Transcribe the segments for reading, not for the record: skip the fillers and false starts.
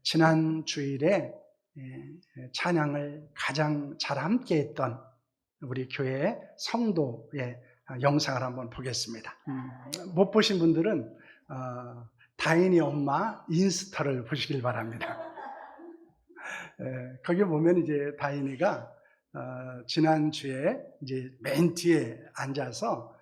지난 주일에 찬양을 가장 잘 함께 했던 우리 교회 성도의 영상을 한번 보겠습니다. 못 보신 분들은 다인이 엄마 인스타를 보시길 바랍니다. 거기 보면 이제 다인이가 지난주에 이제 맨 뒤에 앉아서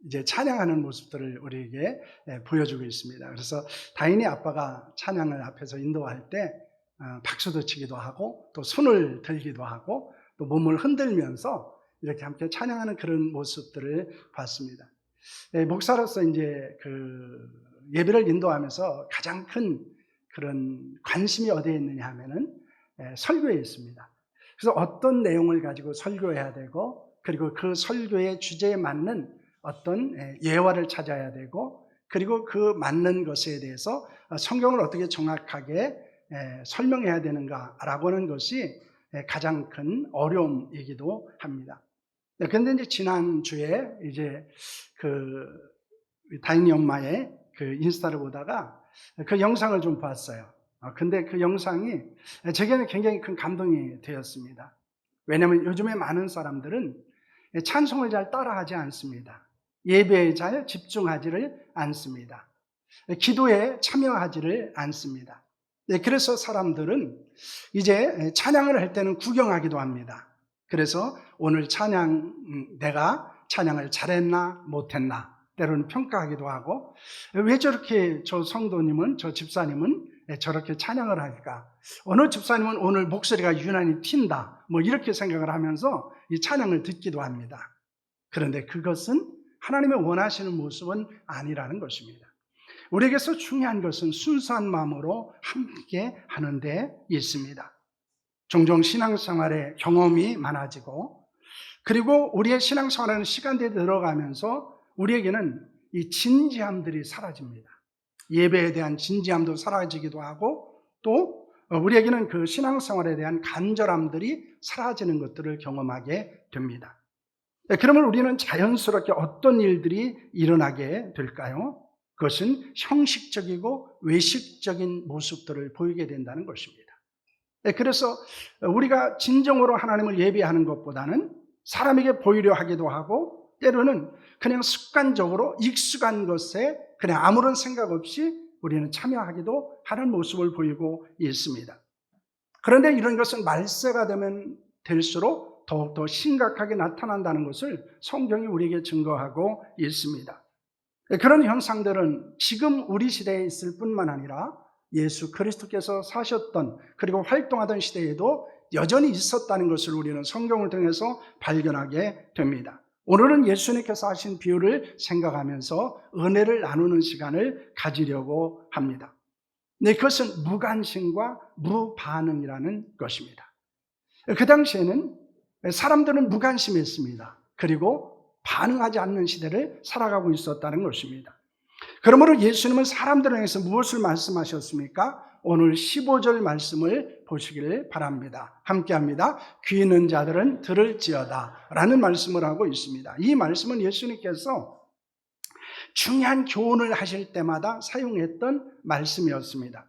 이제 찬양하는 모습들을 우리에게 보여주고 있습니다. 그래서 다인이 아빠가 찬양을 앞에서 인도할 때 박수도 치기도 하고 또 손을 들기도 하고 또 몸을 흔들면서 이렇게 함께 찬양하는 그런 모습들을 봤습니다. 목사로서 이제 예배를 인도하면서 가장 큰 그런 관심이 어디에 있느냐 하면은 설교에 있습니다. 그래서 어떤 내용을 가지고 설교해야 되고 그리고 그 설교의 주제에 맞는 어떤 예화를 찾아야 되고 그리고 그 맞는 것에 대해서 성경을 어떻게 정확하게 설명해야 되는가라고 하는 것이 가장 큰 어려움이기도 합니다. 그런데 이제 지난주에 이제 다인이 엄마의 인스타를 보다가 그 영상을 좀 봤어요. 근데 그 영상이 제게는 굉장히 큰 감동이 되었습니다. 왜냐하면 요즘에 많은 사람들은 찬송을 잘 따라하지 않습니다. 예배에 잘 집중하지를 않습니다. 기도에 참여하지를 않습니다. 그래서 사람들은 이제 찬양을 할 때는 구경하기도 합니다. 그래서 오늘 내가 찬양을 잘했나 못했나 때로는 평가하기도 하고 왜 저렇게 저 성도님은 저 집사님은 저렇게 찬양을 할까? 어느 집사님은 오늘 목소리가 유난히 튄다 뭐 이렇게 생각을 하면서 이 찬양을 듣기도 합니다. 그런데 그것은 하나님의 원하시는 모습은 아니라는 것입니다. 우리에게서 중요한 것은 순수한 마음으로 함께 하는 데 있습니다. 종종 신앙생활에 경험이 많아지고 그리고 우리의 신앙생활하는 시간대에 들어가면서 우리에게는 이 진지함들이 사라집니다. 예배에 대한 진지함도 사라지기도 하고 또 우리에게는 그 신앙생활에 대한 간절함들이 사라지는 것들을 경험하게 됩니다. 그러면 우리는 자연스럽게 어떤 일들이 일어나게 될까요? 그것은 형식적이고 외식적인 모습들을 보이게 된다는 것입니다. 그래서 우리가 진정으로 하나님을 예배하는 것보다는 사람에게 보이려 하기도 하고 때로는 그냥 습관적으로 익숙한 것에 그냥 아무런 생각 없이 우리는 참여하기도 하는 모습을 보이고 있습니다. 그런데 이런 것은 말세가 되면 될수록 더욱더 심각하게 나타난다는 것을 성경이 우리에게 증거하고 있습니다. 그런 현상들은 지금 우리 시대에 있을 뿐만 아니라 예수 그리스도께서 사셨던 그리고 활동하던 시대에도 여전히 있었다는 것을 우리는 성경을 통해서 발견하게 됩니다. 오늘은 예수님께서 하신 비유를 생각하면서 은혜를 나누는 시간을 가지려고 합니다. 그것은 무관심과 무반응이라는 것입니다. 그 당시에는 사람들은 무관심했습니다. 그리고 반응하지 않는 시대를 살아가고 있었다는 것입니다. 그러므로 예수님은 사람들을 향해서 무엇을 말씀하셨습니까? 오늘 15절 말씀을 보시기를 바랍니다. 함께합니다. 귀 있는 자들은 들을지어다 라는 말씀을 하고 있습니다. 이 말씀은 예수님께서 중요한 교훈을 하실 때마다 사용했던 말씀이었습니다.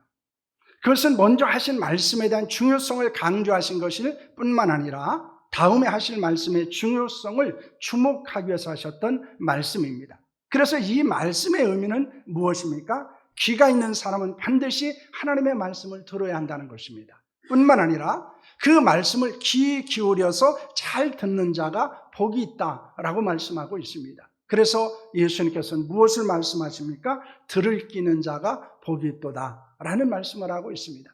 그것은 먼저 하신 말씀에 대한 중요성을 강조하신 것일 뿐만 아니라 다음에 하실 말씀의 중요성을 주목하기 위해서 하셨던 말씀입니다. 그래서 이 말씀의 의미는 무엇입니까? 귀가 있는 사람은 반드시 하나님의 말씀을 들어야 한다는 것입니다. 뿐만 아니라 그 말씀을 귀 기울여서 잘 듣는 자가 복이 있다라고 말씀하고 있습니다. 그래서 예수님께서는 무엇을 말씀하십니까? 들을 끼는 자가 복이 있도다라는 말씀을 하고 있습니다.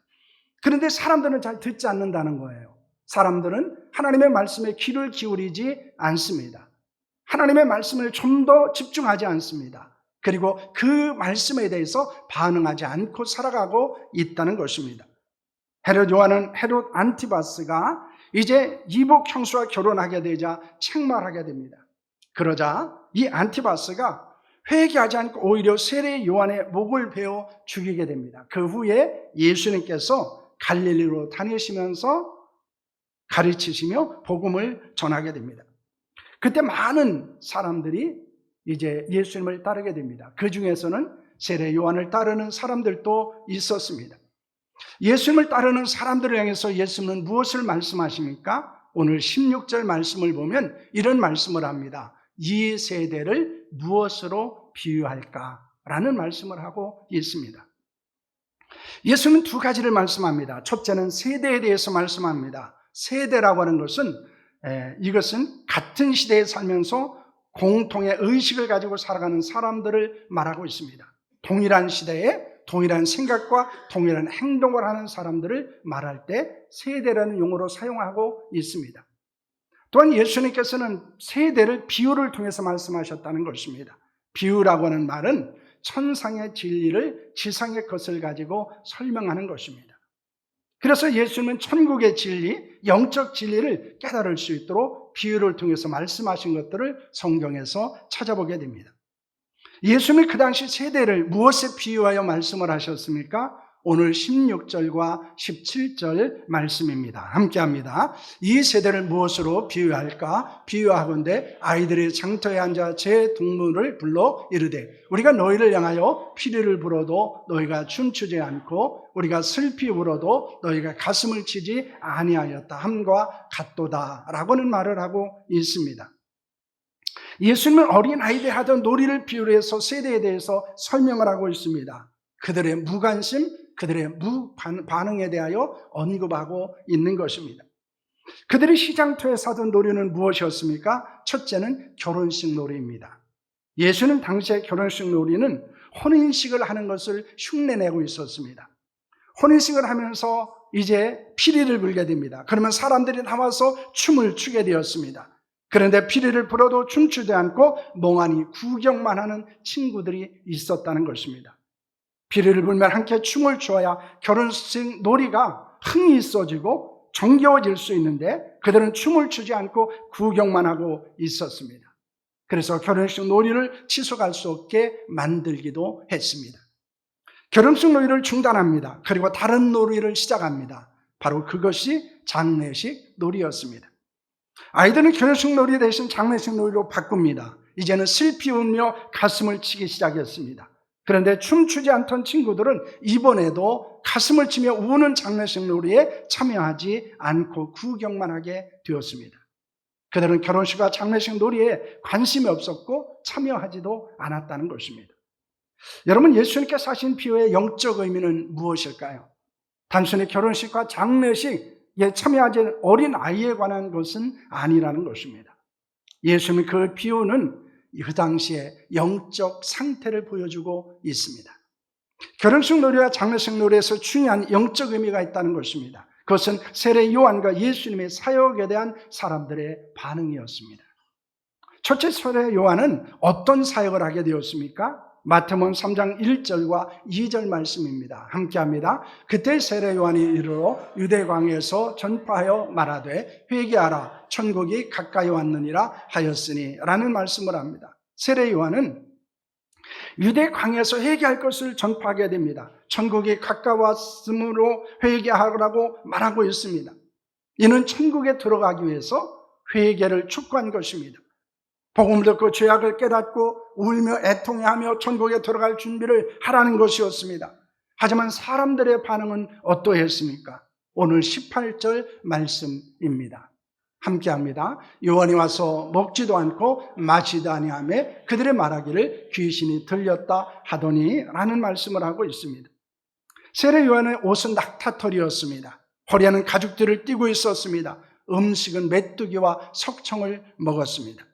그런데 사람들은 잘 듣지 않는다는 거예요. 사람들은 하나님의 말씀에 귀를 기울이지 않습니다. 하나님의 말씀을 좀 더 집중하지 않습니다. 그리고 그 말씀에 대해서 반응하지 않고 살아가고 있다는 것입니다. 헤롯 안티바스가 이제 이복 형수와 결혼하게 되자 책망하게 됩니다. 그러자 이 안티바스가 회개하지 않고 오히려 세례 요한의 목을 베어 죽이게 됩니다. 그 후에 예수님께서 갈릴리로 다니시면서 가르치시며 복음을 전하게 됩니다. 그때 많은 사람들이 이제 예수님을 따르게 됩니다. 그 중에서는 세례 요한을 따르는 사람들도 있었습니다. 예수님을 따르는 사람들을 향해서 예수님은 무엇을 말씀하십니까? 오늘 16절 말씀을 보면 이런 말씀을 합니다. 이 세대를 무엇으로 비유할까? 라는 말씀을 하고 있습니다. 예수님은 두 가지를 말씀합니다. 첫째는 세대에 대해서 말씀합니다. 세대라고 하는 것은 이것은 같은 시대에 살면서 공통의 의식을 가지고 살아가는 사람들을 말하고 있습니다. 동일한 시대에 동일한 생각과 동일한 행동을 하는 사람들을 말할 때 세대라는 용어로 사용하고 있습니다. 또한 예수님께서는 세대를 비유를 통해서 말씀하셨다는 것입니다. 비유라고 하는 말은 천상의 진리를 지상의 것을 가지고 설명하는 것입니다. 그래서 예수님은 천국의 진리, 영적 진리를 깨달을 수 있도록 비유를 통해서 말씀하신 것들을 성경에서 찾아보게 됩니다. 예수님이 그 당시 세대를 무엇에 비유하여 말씀을 하셨습니까? 오늘 16절과 17절 말씀입니다. 함께 합니다. 이 세대를 무엇으로 비유할까? 비유하건대 아이들이 장터에 앉아 제 동물을 불러 이르되 우리가 너희를 향하여 피리를 불어도 너희가 춤추지 않고 우리가 슬피 울어도 너희가 가슴을 치지 아니하였다 함과 같도다 라고는 말을 하고 있습니다. 예수님은 어린아이들 하던 놀이를 비유로 해서 세대에 대해서 설명을 하고 있습니다. 그들의 무관심, 그들의 무반응에 대하여 언급하고 있는 것입니다. 그들이 시장터에서 하던 놀이는 무엇이었습니까? 첫째는 결혼식 놀이입니다. 예수님 당시의 결혼식 놀이는 혼인식을 하는 것을 흉내내고 있었습니다. 혼인식을 하면서 이제 피리를 불게 됩니다. 그러면 사람들이 나와서 춤을 추게 되었습니다. 그런데 피리를 불어도 춤추지 않고 멍하니 구경만 하는 친구들이 있었다는 것입니다. 피리를 불면 함께 춤을 추어야 결혼식 놀이가 흥이 있어지고 정겨워질 수 있는데 그들은 춤을 추지 않고 구경만 하고 있었습니다. 그래서 결혼식 놀이를 지속할 수 없게 만들기도 했습니다. 결혼식 놀이를 중단합니다. 그리고 다른 놀이를 시작합니다. 바로 그것이 장례식 놀이였습니다. 아이들은 결혼식 놀이 대신 장례식 놀이로 바꿉니다. 이제는 슬피 울며 가슴을 치기 시작했습니다. 그런데 춤추지 않던 친구들은 이번에도 가슴을 치며 우는 장례식 놀이에 참여하지 않고 구경만 하게 되었습니다. 그들은 결혼식과 장례식 놀이에 관심이 없었고 참여하지도 않았다는 것입니다. 여러분, 예수님께서 하신 비유의 영적 의미는 무엇일까요? 단순히 결혼식과 장례식에 참여하지 않은 어린 아이에 관한 것은 아니라는 것입니다. 예수님의 그 비유는 그 당시에 영적 상태를 보여주고 있습니다. 결혼식 놀이와 장례식 놀이에서 중요한 영적 의미가 있다는 것입니다. 그것은 세례 요한과 예수님의 사역에 대한 사람들의 반응이었습니다. 첫째 세례 요한은 어떤 사역을 하게 되었습니까? 마태복음 3장 1절과 2절 말씀입니다. 함께합니다. 그때 세례 요한이 이르러 유대 광야에서 전파하여 말하되 회개하라 천국이 가까이 왔느니라 하였으니 라는 말씀을 합니다. 세례 요한은 유대 광야에서 회개할 것을 전파하게 됩니다. 천국이 가까웠으므로 회개하라고 말하고 있습니다. 이는 천국에 들어가기 위해서 회개를 촉구한 것입니다. 복음을 듣고 죄악을 깨닫고 울며 애통해하며 천국에 들어갈 준비를 하라는 것이었습니다. 하지만 사람들의 반응은 어떠했습니까? 오늘 18절 말씀입니다. 함께합니다. 요한이 와서 먹지도 않고 마시도 아니하며 그들의 말하기를 귀신이 들렸다 하더니 라는 말씀을 하고 있습니다. 세례 요한의 옷은 낙타털이었습니다. 허리에는 가죽들을 띠고 있었습니다. 음식은 메뚜기와 석청을 먹었습니다.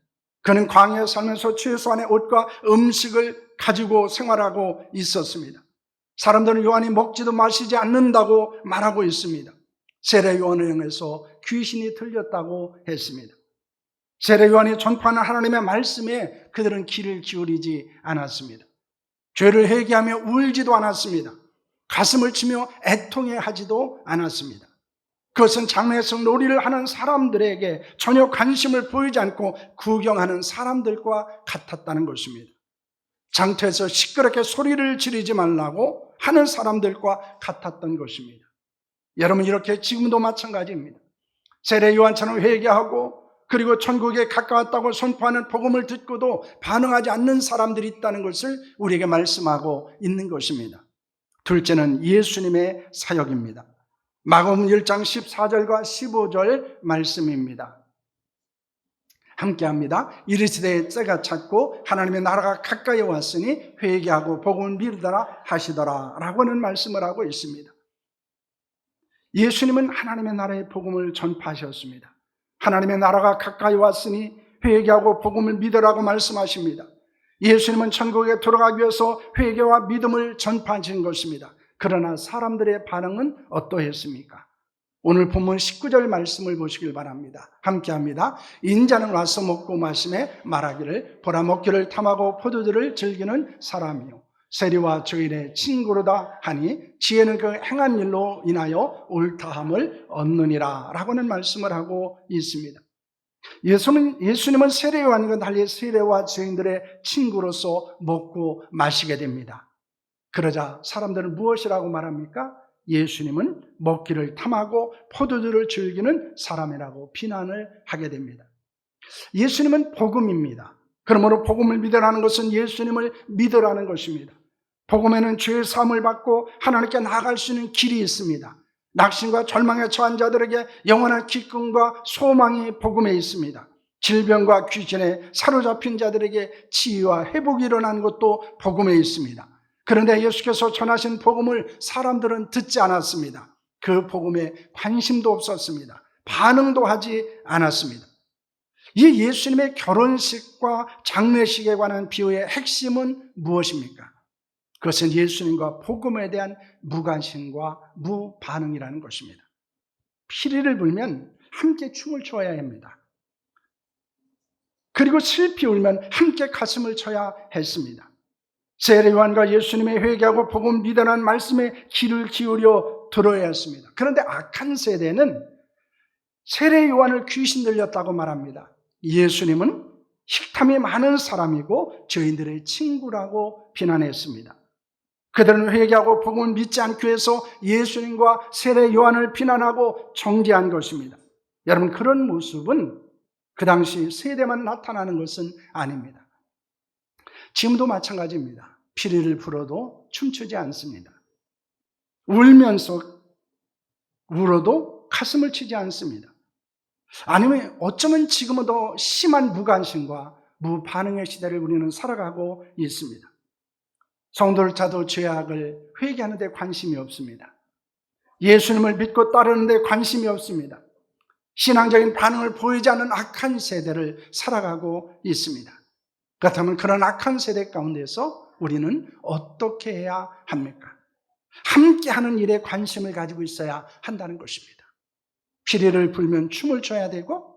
그는 광야에 살면서 최소한의 옷과 음식을 가지고 생활하고 있었습니다. 사람들은 요한이 먹지도 마시지 않는다고 말하고 있습니다. 세례 요한을 향해서 귀신이 들렸다고 했습니다. 세례 요한이 전파하는 하나님의 말씀에 그들은 귀를 기울이지 않았습니다. 죄를 회개하며 울지도 않았습니다. 가슴을 치며 애통해하지도 않았습니다. 그것은 장례식 놀이를 하는 사람들에게 전혀 관심을 보이지 않고 구경하는 사람들과 같았다는 것입니다. 장터에서 시끄럽게 소리를 지르지 말라고 하는 사람들과 같았던 것입니다. 여러분, 이렇게 지금도 마찬가지입니다. 세례 요한처럼 회개하고 그리고 천국에 가까웠다고 선포하는 복음을 듣고도 반응하지 않는 사람들이 있다는 것을 우리에게 말씀하고 있는 것입니다. 둘째는 예수님의 사역입니다. 마가복음 1장 14절과 15절 말씀입니다. 함께합니다. 이르시되 때가 찼고 하나님의 나라가 가까이 왔으니 회개하고 복음을 믿으라 하시더라 라고 하는 말씀을 하고 있습니다. 예수님은 하나님의 나라의 복음을 전파하셨습니다. 하나님의 나라가 가까이 왔으니 회개하고 복음을 믿으라고 말씀하십니다. 예수님은 천국에 들어가기 위해서 회개와 믿음을 전파하신 것입니다. 그러나 사람들의 반응은 어떠했습니까? 오늘 본문 19절 말씀을 보시길 바랍니다. 함께합니다. 인자는 와서 먹고 마시매 말하기를 보라 먹기를 탐하고 포도주를 즐기는 사람이요 세리와 죄인의 친구로다 하니 지혜는 그 행한 일로 인하여 옳다함을 얻느니라 라고는 말씀을 하고 있습니다. 예수님은 세례 요한과 달리 세례와 죄인들의 친구로서 먹고 마시게 됩니다. 그러자 사람들은 무엇이라고 말합니까? 예수님은 먹기를 탐하고 포도주를 즐기는 사람이라고 비난을 하게 됩니다. 예수님은 복음입니다. 그러므로 복음을 믿으라는 것은 예수님을 믿으라는 것입니다. 복음에는 죄의 사함을 받고 하나님께 나아갈 수 있는 길이 있습니다. 낙심과 절망에 처한 자들에게 영원한 기쁨과 소망이 복음에 있습니다. 질병과 귀신에 사로잡힌 자들에게 치유와 회복이 일어나는 것도 복음에 있습니다. 그런데 예수께서 전하신 복음을 사람들은 듣지 않았습니다. 그 복음에 관심도 없었습니다. 반응도 하지 않았습니다. 이 예수님의 결혼식과 장례식에 관한 비유의 핵심은 무엇입니까? 그것은 예수님과 복음에 대한 무관심과 무반응이라는 것입니다. 피리를 불면 함께 춤을 춰야 합니다. 그리고 슬피 울면 함께 가슴을 쳐야 했습니다. 세례 요한과 예수님의 회개하고 복음 믿으라는 말씀에 귀를 기울여 들어야 했습니다. 그런데 악한 세대는 세례 요한을 귀신 들렸다고 말합니다. 예수님은 식탐이 많은 사람이고 죄인들의 친구라고 비난했습니다. 그들은 회개하고 복음을 믿지 않기 위해서 예수님과 세례 요한을 비난하고 정죄한 것입니다. 여러분, 그런 모습은 그 당시 세대만 나타나는 것은 아닙니다. 지금도 마찬가지입니다. 피리를 불어도 춤추지 않습니다. 울면서 울어도 가슴을 치지 않습니다. 아니면 어쩌면 지금은 더 심한 무관심과 무반응의 시대를 우리는 살아가고 있습니다. 성도조차도 죄악을 회개하는 데 관심이 없습니다. 예수님을 믿고 따르는 데 관심이 없습니다. 신앙적인 반응을 보이지 않는 악한 세대를 살아가고 있습니다. 그렇다면 그런 악한 세대 가운데서 우리는 어떻게 해야 합니까? 함께하는 일에 관심을 가지고 있어야 한다는 것입니다. 피리를 불면 춤을 춰야 되고,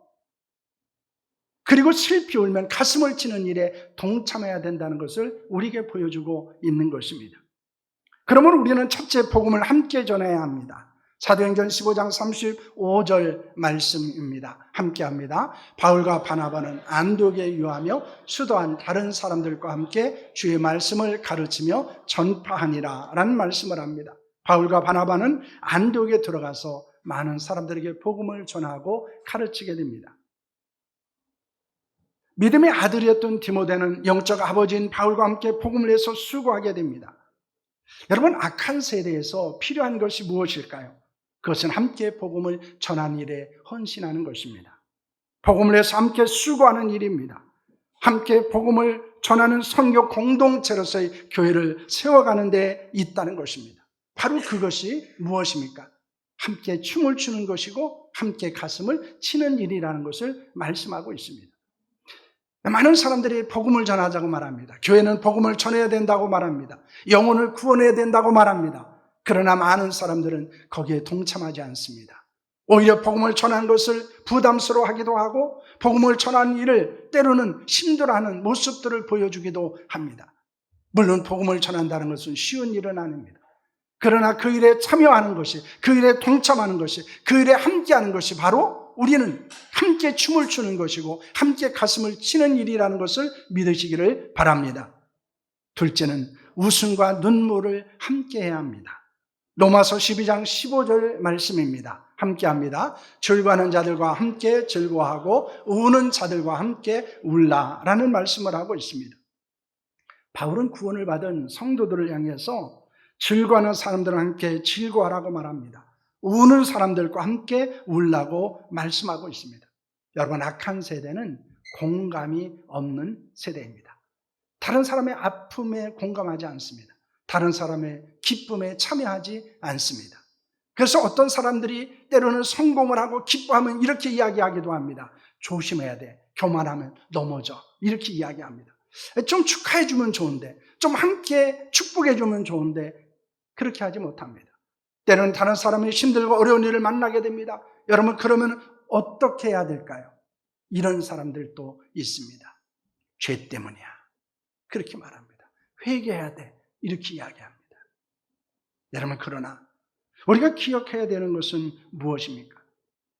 그리고 슬피 울면 가슴을 치는 일에 동참해야 된다는 것을 우리에게 보여주고 있는 것입니다. 그러므로 우리는 첫째 복음을 함께 전해야 합니다. 사도행전 15장 35절 말씀입니다. 함께합니다. 바울과 바나바는 안디옥에 유하며 수도한 다른 사람들과 함께 주의 말씀을 가르치며 전파하니라 라는 말씀을 합니다. 바울과 바나바는 안디옥에 들어가서 많은 사람들에게 복음을 전하고 가르치게 됩니다. 믿음의 아들이었던 디모데는 영적 아버지인 바울과 함께 복음을 해서 수고하게 됩니다. 여러분, 악한 세대에서 필요한 것이 무엇일까요? 그것은 함께 복음을 전하는 일에 헌신하는 것입니다. 복음을 해서 함께 수고하는 일입니다. 함께 복음을 전하는 선교 공동체로서의 교회를 세워가는 데 있다는 것입니다. 바로 그것이 무엇입니까? 함께 춤을 추는 것이고 함께 가슴을 치는 일이라는 것을 말씀하고 있습니다. 많은 사람들이 복음을 전하자고 말합니다. 교회는 복음을 전해야 된다고 말합니다. 영혼을 구원해야 된다고 말합니다. 그러나 많은 사람들은 거기에 동참하지 않습니다. 오히려 복음을 전하는 것을 부담스러워하기도 하고 복음을 전하는 일을 때로는 힘들어하는 모습들을 보여주기도 합니다. 물론 복음을 전한다는 것은 쉬운 일은 아닙니다. 그러나 그 일에 참여하는 것이, 그 일에 동참하는 것이, 그 일에 함께하는 것이 바로 우리는 함께 춤을 추는 것이고 함께 가슴을 치는 일이라는 것을 믿으시기를 바랍니다. 둘째는 웃음과 눈물을 함께 해야 합니다. 로마서 12장 15절 말씀입니다. 함께 합니다. 즐거워하는 자들과 함께 즐거워하고 우는 자들과 함께 울라라는 말씀을 하고 있습니다. 바울은 구원을 받은 성도들을 향해서 즐거워하는 사람들과 함께 즐거워하라고 말합니다. 우는 사람들과 함께 울라고 말씀하고 있습니다. 여러분, 악한 세대는 공감이 없는 세대입니다. 다른 사람의 아픔에 공감하지 않습니다. 다른 사람의 기쁨에 참여하지 않습니다. 그래서 어떤 사람들이 때로는 성공을 하고 기뻐하면 이렇게 이야기하기도 합니다. 조심해야 돼. 교만하면 넘어져. 이렇게 이야기합니다. 좀 축하해주면 좋은데, 좀 함께 축복해주면 좋은데 그렇게 하지 못합니다. 때로는 다른 사람이 힘들고 어려운 일을 만나게 됩니다. 여러분, 그러면 어떻게 해야 될까요? 이런 사람들도 있습니다. 죄 때문이야. 그렇게 말합니다. 회개해야 돼. 이렇게 이야기합니다. 여러분, 그러나 우리가 기억해야 되는 것은 무엇입니까?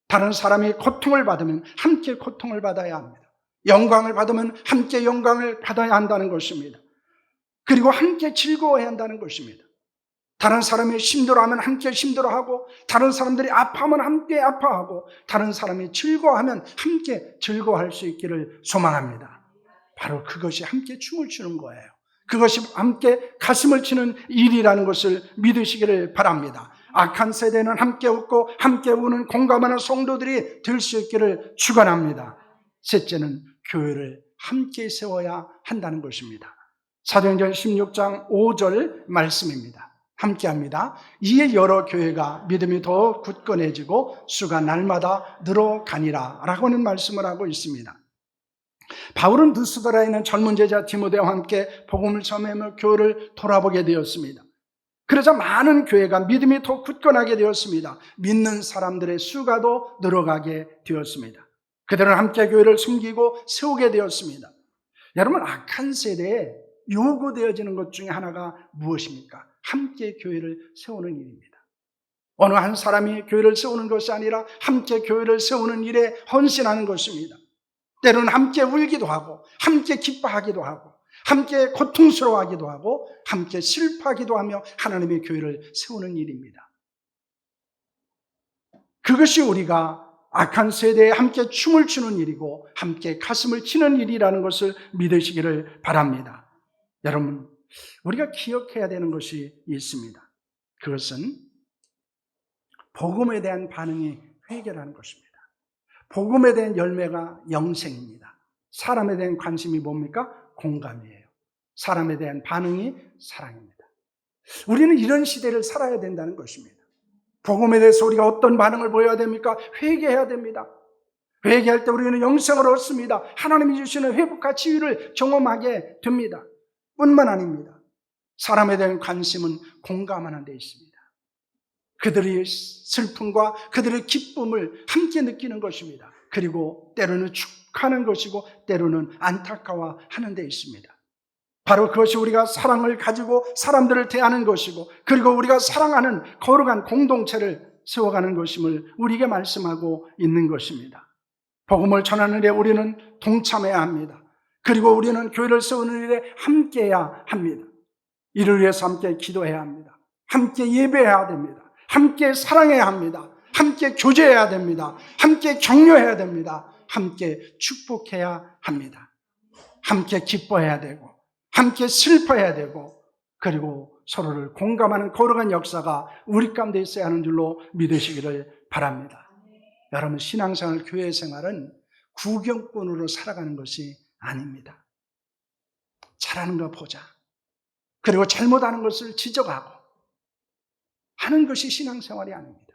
다른 사람이 고통을 받으면 함께 고통을 받아야 합니다. 영광을 받으면 함께 영광을 받아야 한다는 것입니다. 그리고 함께 즐거워해야 한다는 것입니다. 다른 사람이 힘들어하면 함께 힘들어하고, 다른 사람들이 아파하면 함께 아파하고, 다른 사람이 즐거워하면 함께 즐거워할 수 있기를 소망합니다. 바로 그것이 함께 춤을 추는 거예요. 그것이 함께 가슴을 치는 일이라는 것을 믿으시기를 바랍니다. 악한 세대는 함께 웃고 함께 우는 공감하는 성도들이 될 수 있기를 축원합니다. 셋째는 교회를 함께 세워야 한다는 것입니다. 사도행전 16장 5절 말씀입니다. 함께 합니다. 이에 여러 교회가 믿음이 더 굳건해지고 수가 날마다 늘어가니라 라고 하는 말씀을 하고 있습니다. 바울은 루스드라에 있는 젊은 제자 디모데와 함께 복음을 전하며 교회를 돌아보게 되었습니다. 그러자 많은 교회가 믿음이 더 굳건하게 되었습니다. 믿는 사람들의 수가 더 늘어가게 되었습니다. 그들은 함께 교회를 숨기고 세우게 되었습니다. 여러분, 악한 세대에 요구되어지는 것 중에 하나가 무엇입니까? 함께 교회를 세우는 일입니다. 어느 한 사람이 교회를 세우는 것이 아니라 함께 교회를 세우는 일에 헌신하는 것입니다. 때로는 함께 울기도 하고 함께 기뻐하기도 하고 함께 고통스러워하기도 하고 함께 슬퍼하기도 하며 하나님의 교회를 세우는 일입니다. 그것이 우리가 악한 세대에 함께 춤을 추는 일이고 함께 가슴을 치는 일이라는 것을 믿으시기를 바랍니다. 여러분, 우리가 기억해야 되는 것이 있습니다. 그것은 복음에 대한 반응이 회개라는 것입니다. 복음에 대한 열매가 영생입니다. 사람에 대한 관심이 뭡니까? 공감이에요. 사람에 대한 반응이 사랑입니다. 우리는 이런 시대를 살아야 된다는 것입니다. 복음에 대해서 우리가 어떤 반응을 보여야 됩니까? 회개해야 됩니다. 회개할 때 우리는 영생을 얻습니다. 하나님이 주시는 회복과 치유를 경험하게 됩니다. 뿐만 아닙니다. 사람에 대한 관심은 공감하는 데 있습니다. 그들의 슬픔과 그들의 기쁨을 함께 느끼는 것입니다. 그리고 때로는 축하하는 것이고 때로는 안타까워하는 데 있습니다. 바로 그것이 우리가 사랑을 가지고 사람들을 대하는 것이고 그리고 우리가 사랑하는 거룩한 공동체를 세워가는 것임을 우리에게 말씀하고 있는 것입니다. 복음을 전하는 일에 우리는 동참해야 합니다. 그리고 우리는 교회를 세우는 일에 함께해야 합니다. 이를 위해서 함께 기도해야 합니다. 함께 예배해야 됩니다. 함께 사랑해야 합니다. 함께 교제해야 됩니다. 함께 격려해야 됩니다. 함께 축복해야 합니다. 함께 기뻐해야 되고 함께 슬퍼해야 되고 그리고 서로를 공감하는 거룩한 역사가 우리 가운데 있어야 하는 줄로 믿으시기를 바랍니다. 여러분, 신앙생활, 교회생활은 구경꾼으로 살아가는 것이 아닙니다. 잘하는 거 보자. 그리고 잘못하는 것을 지적하고 하는 것이 신앙생활이 아닙니다.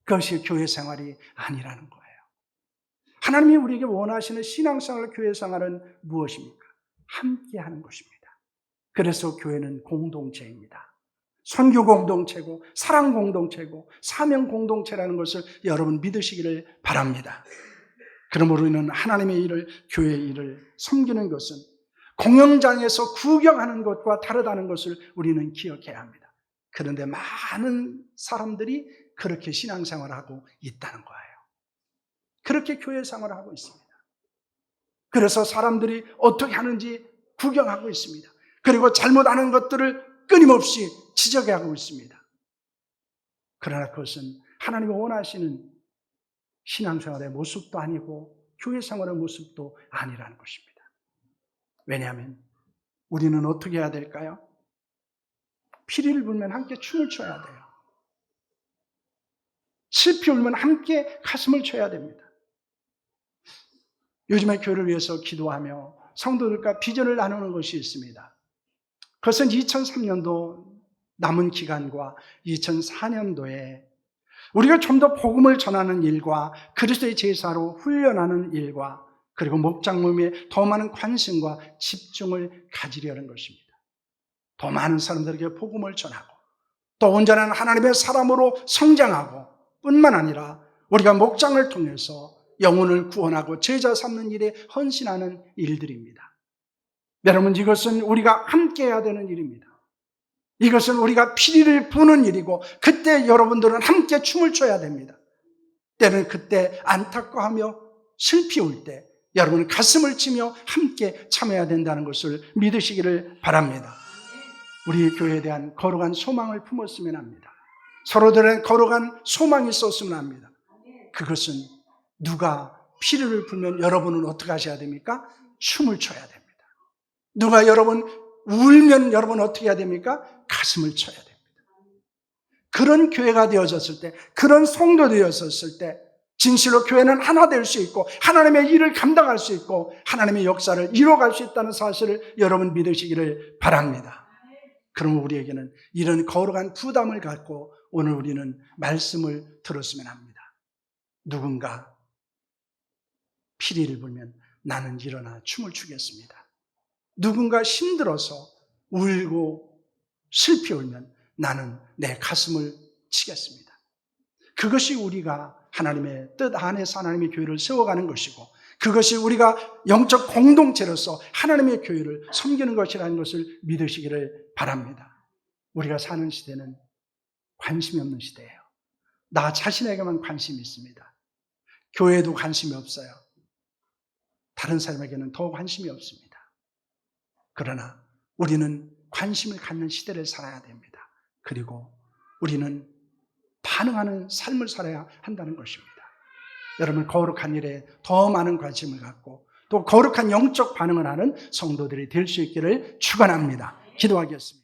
그것이 교회생활이 아니라는 거예요. 하나님이 우리에게 원하시는 신앙생활, 교회생활은 무엇입니까? 함께 하는 것입니다. 그래서 교회는 공동체입니다. 선교 공동체고 사랑 공동체고 사명 공동체라는 것을 여러분 믿으시기를 바랍니다. 그러므로 우리는 하나님의 일을, 교회의 일을 섬기는 것은 공연장에서 구경하는 것과 다르다는 것을 우리는 기억해야 합니다. 그런데 많은 사람들이 그렇게 신앙생활을 하고 있다는 거예요. 그렇게 교회생활을 하고 있습니다. 그래서 사람들이 어떻게 하는지 구경하고 있습니다. 그리고 잘못하는 것들을 끊임없이 지적하고 있습니다. 그러나 그것은 하나님이 원하시는 신앙생활의 모습도 아니고 교회 생활의 모습도 아니라는 것입니다. 왜냐하면 우리는 어떻게 해야 될까요? 피리를 불면 함께 춤을 춰야 돼요. 슬피 울면 함께 가슴을 쳐야 됩니다. 요즘에 교회를 위해서 기도하며 성도들과 비전을 나누는 것이 있습니다. 그것은 2003년도 남은 기간과 2004년도에 우리가 좀 더 복음을 전하는 일과 그리스도의 제사로 훈련하는 일과 그리고 목장 모임에 더 많은 관심과 집중을 가지려는 것입니다. 더 많은 사람들에게 복음을 전하고 또 온전한 하나님의 사람으로 성장하고 뿐만 아니라 우리가 목장을 통해서 영혼을 구원하고 제자 삼는 일에 헌신하는 일들입니다. 여러분, 이것은 우리가 함께 해야 되는 일입니다. 이것은 우리가 피리를 부는 일이고 그때 여러분들은 함께 춤을 춰야 됩니다. 때는 그때 안타까워하며 슬피 울 때 여러분은 가슴을 치며 함께 참여해야 된다는 것을 믿으시기를 바랍니다. 우리 교회에 대한 거룩한 소망을 품었으면 합니다. 서로들의 거룩한 소망이 있었으면 합니다. 그것은 누가 피리를 불면 여러분은 어떻게 하셔야 됩니까? 춤을 춰야 됩니다. 누가 여러분 울면 여러분 어떻게 해야 됩니까? 가슴을 쳐야 됩니다. 그런 교회가 되어졌을 때, 그런 성도 되었을 때 진실로 교회는 하나 될 수 있고 하나님의 일을 감당할 수 있고 하나님의 역사를 이뤄갈 수 있다는 사실을 여러분 믿으시기를 바랍니다. 그럼 우리에게는 이런 거룩한 부담을 갖고 오늘 우리는 말씀을 들었으면 합니다. 누군가 피리를 불면 나는 일어나 춤을 추겠습니다. 누군가 힘들어서 울고 슬피 울면 나는 내 가슴을 치겠습니다. 그것이 우리가 하나님의 뜻 안에서 하나님의 교회를 세워가는 것이고 그것이 우리가 영적 공동체로서 하나님의 교회를 섬기는 것이라는 것을 믿으시기를 바랍니다. 우리가 사는 시대는 관심이 없는 시대예요. 나 자신에게만 관심이 있습니다. 교회에도 관심이 없어요. 다른 사람에게는 더 관심이 없습니다. 그러나 우리는 관심을 갖는 시대를 살아야 됩니다. 그리고 우리는 반응하는 삶을 살아야 한다는 것입니다. 여러분, 거룩한 일에 더 많은 관심을 갖고 또 거룩한 영적 반응을 하는 성도들이 될 수 있기를 축원합니다. 기도하겠습니다.